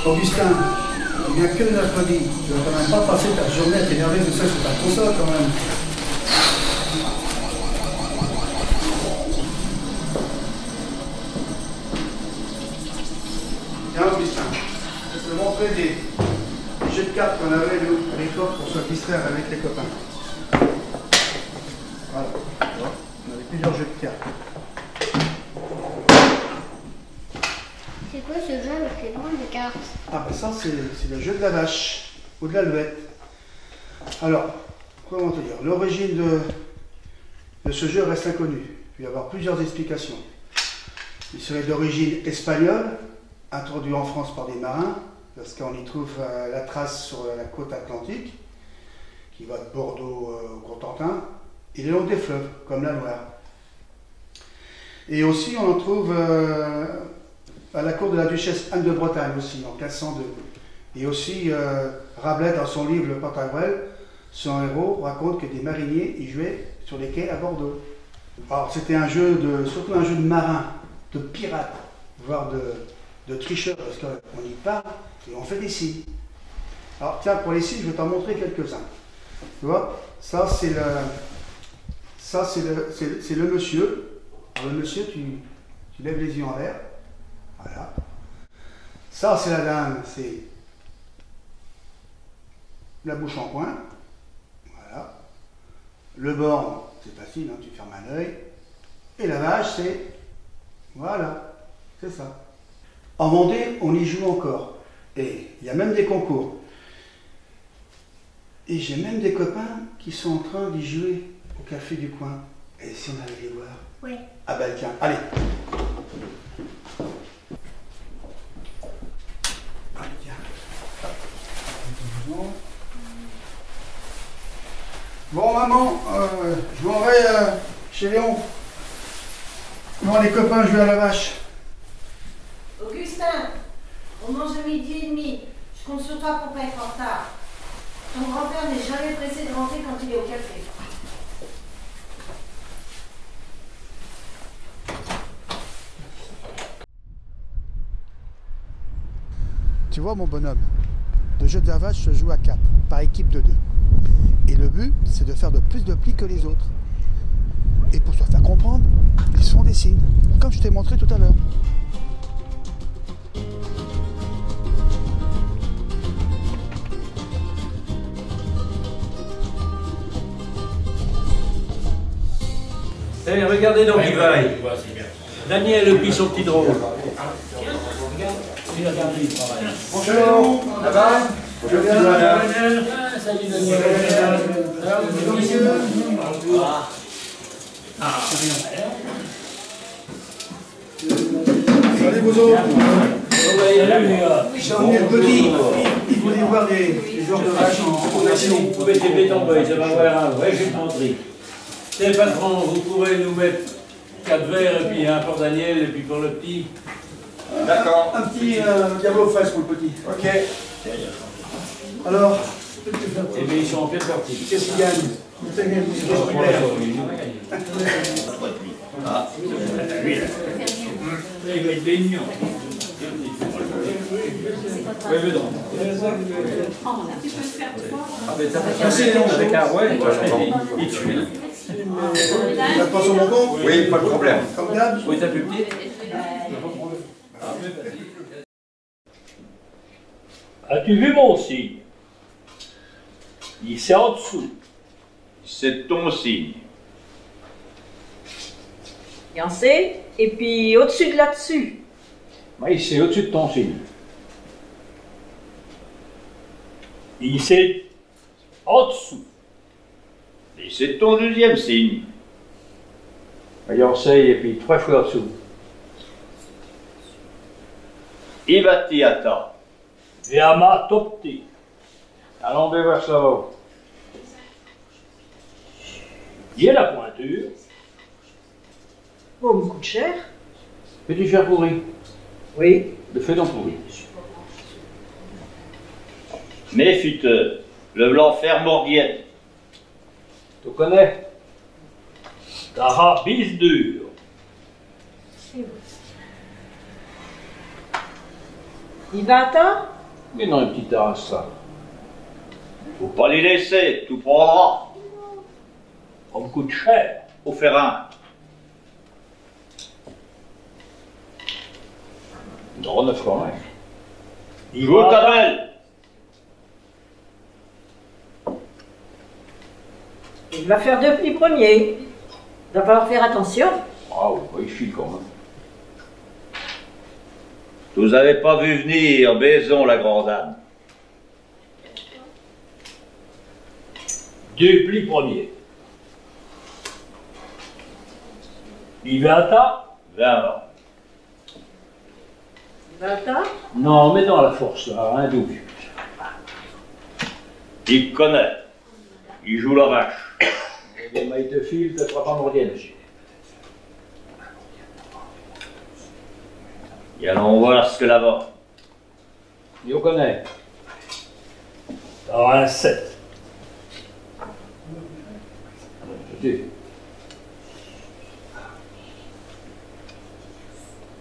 Augustin, il n'y a que le mercredi. Tu ne vas quand même pas passer ta journée à t'énerver tout seul sur ta console quand même. Tiens Augustin, je vais te montrer des jeux de cartes qu'on avait à l'époque pour se distraire avec les copains. Voilà, on avait plusieurs jeux de cartes. C'est quoi ce jeu avec les noms de cartes? Ah ben ça c'est le jeu de la vache ou de l'alouette. Alors, comment te dire, l'origine de ce jeu reste inconnue. Il va y avoir plusieurs explications. Il serait d'origine espagnole, introduit en France par des marins, parce qu'on y trouve la trace sur la côte atlantique, qui va de Bordeaux au Cotentin, et le long des fleuves, comme la Loire. Et aussi on en trouve à la cour de la duchesse Anne de Bretagne aussi, en 1502. Et aussi Rabelais, dans son livre Le Pantagruel, son héros raconte que des mariniers y jouaient sur les quais à Bordeaux. Alors c'était un jeu surtout un jeu de marins, de pirates, voire de tricheurs, parce qu'on y parle et on fait des signes. Alors tiens, pour les signes, je vais t'en montrer quelques-uns. Tu vois, ça c'est le monsieur. Alors le monsieur, tu lèves les yeux en l'air. Voilà. Ça, c'est la dame, c'est la bouche en coin. Voilà. Le borgne, c'est facile, hein, tu fermes un œil. Et la vache, c'est... Voilà, c'est ça. En Vendée, on y joue encore. Et il y a même des concours. Et j'ai même des copains qui sont en train d'y jouer au café du coin. Et si on allait les voir? Oui. Ah ben tiens, allez. Bon maman, je m'en vais chez Léon. Voir les copains jouer à la vache. Augustin, on mange à 12h30. Je compte sur toi pour pas être en retard. Ton grand-père n'est jamais pressé de rentrer quand il est au café. Tu vois mon bonhomme, le jeu de la vache se joue à 4, par équipe de 2. Et le but, c'est de faire de plus de plis que les autres. Et pour se faire comprendre, ils font des signes, comme je t'ai montré tout à l'heure. Hey, regardez donc, il va. Daniel, le son petit drôle. Bonjour, ça va? Bonjour, Daniel. Salut, Daniel. Salut vous autres. J'ai emmené le petit. Il voulait voir les joueurs de vache en action. Vous mettez béton, ça va voir un vrai jus de menterie. C'est patron, vous pourrez nous mettre 4 verres, et puis un pour Daniel, et puis pour le petit. D'accord. Un petit diable aux fraises pour le petit. Ok. Alors, Eh bien, ils sont en pleine partie. qu'est-ce qu'il gagne? Ah, lui, là. Il va être bénion. Oui, mais non. Ah, mais ça fait passer avec un ouais, il tue. Ça te passe au bon compte? Oui, pas de problème. Comme d'hab? Oui, t'as plus petit? As-tu vu mon signe? Il c'est en dessous. C'est ton signe. Et en C, et puis au-dessus de là-dessus. Oui, c'est au-dessus de ton signe. Il c'est en dessous. Et c'est ton deuxième signe. Oui, on sait, et puis 3 fois en dessous. Ivatiata. Viama topti. Allons voir ça. Il y a la pointure. Oh, me coûte cher. Petit fer pourri. Oui. Le feu d'en pourri. Méfuteux. Le blanc fer morguiette. Tu connais? Tara bise dur. Ivata, Mais non, une petite tasse, ça. Faut pas les laisser, tout prendra. Ça me coûte cher. Faut faire un. Non, 9 francs. Hein. Je vous t'appelle. Il va faire deux plis premiers. Il va falloir faire attention. Ah oui, il file quand même. Vous avez pas vu venir, Baison, la grande dame. 2 plis premiers. Il va à ta? 20 ans. Il va à ta? Non, mais dans la force, là, un double. Il connaît. Il joue la vache. Les mailles de fil, tu ne feras pas mordienne. Et allons voir ce que là-bas. Je connais. Alors, un 7.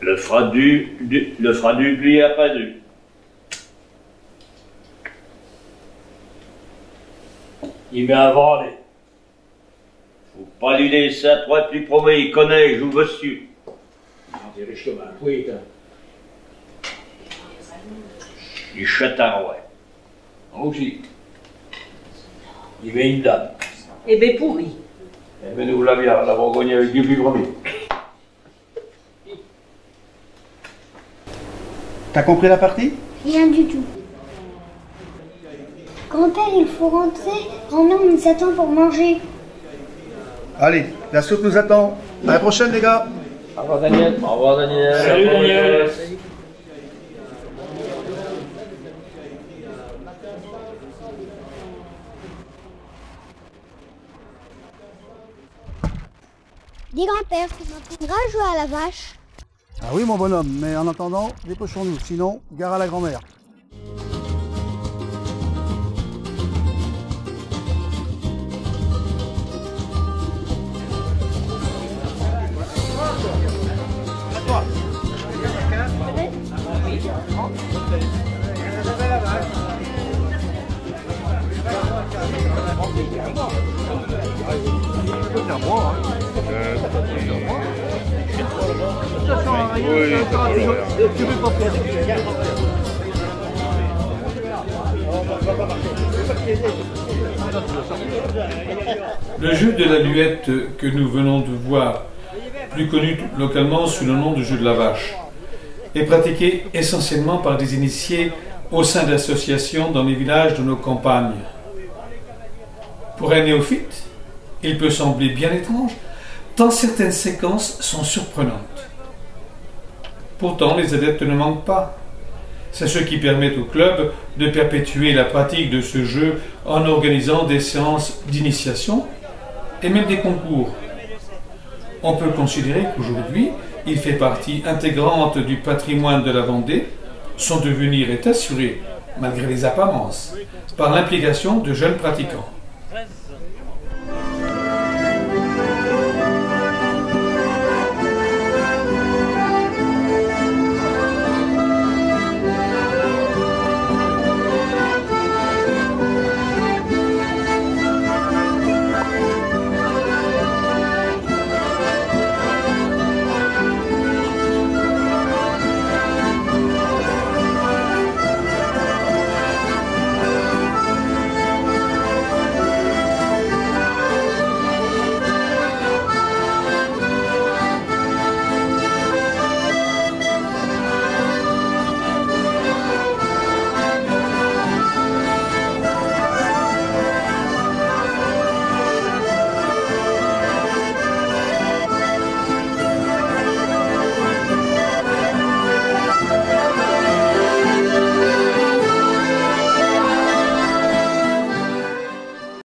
Le fera du pli à pas du. Il met un volet. Faut pas lui laisser à 3 plis premiers, il connaît, il joue dessus. Il est riche comme un pouet. Il chète un rouet. Aussi. Il met une dame. Eh bien, pourri. Eh bien, nous l'avons gagné avec 2 plis premiers. T'as compris la partie? Rien du tout. Grand-père, il faut rentrer. Grand-mère nous attend pour manger. Allez, la soupe nous attend. À la prochaine, les gars. Au revoir, Daniel. Au revoir, Daniel. Salut, Daniel. Dis grand-père, tu m'apprendras à jouer à la vache? Ah oui, mon bonhomme, mais en attendant, dépêchons-nous. Sinon, gare à la grand-mère. Le jeu de la luette que nous venons de voir, plus connu localement sous le nom de jeu de la vache, est pratiqué essentiellement par des initiés au sein d'associations dans les villages de nos campagnes. Pour un néophyte, il peut sembler bien étrange, tant certaines séquences sont surprenantes. Pourtant, les adeptes ne manquent pas. C'est ce qui permet au club de perpétuer la pratique de ce jeu en organisant des séances d'initiation et même des concours. On peut considérer qu'aujourd'hui, il fait partie intégrante du patrimoine de la Vendée. Son devenir est assuré, malgré les apparences, par l'implication de jeunes pratiquants.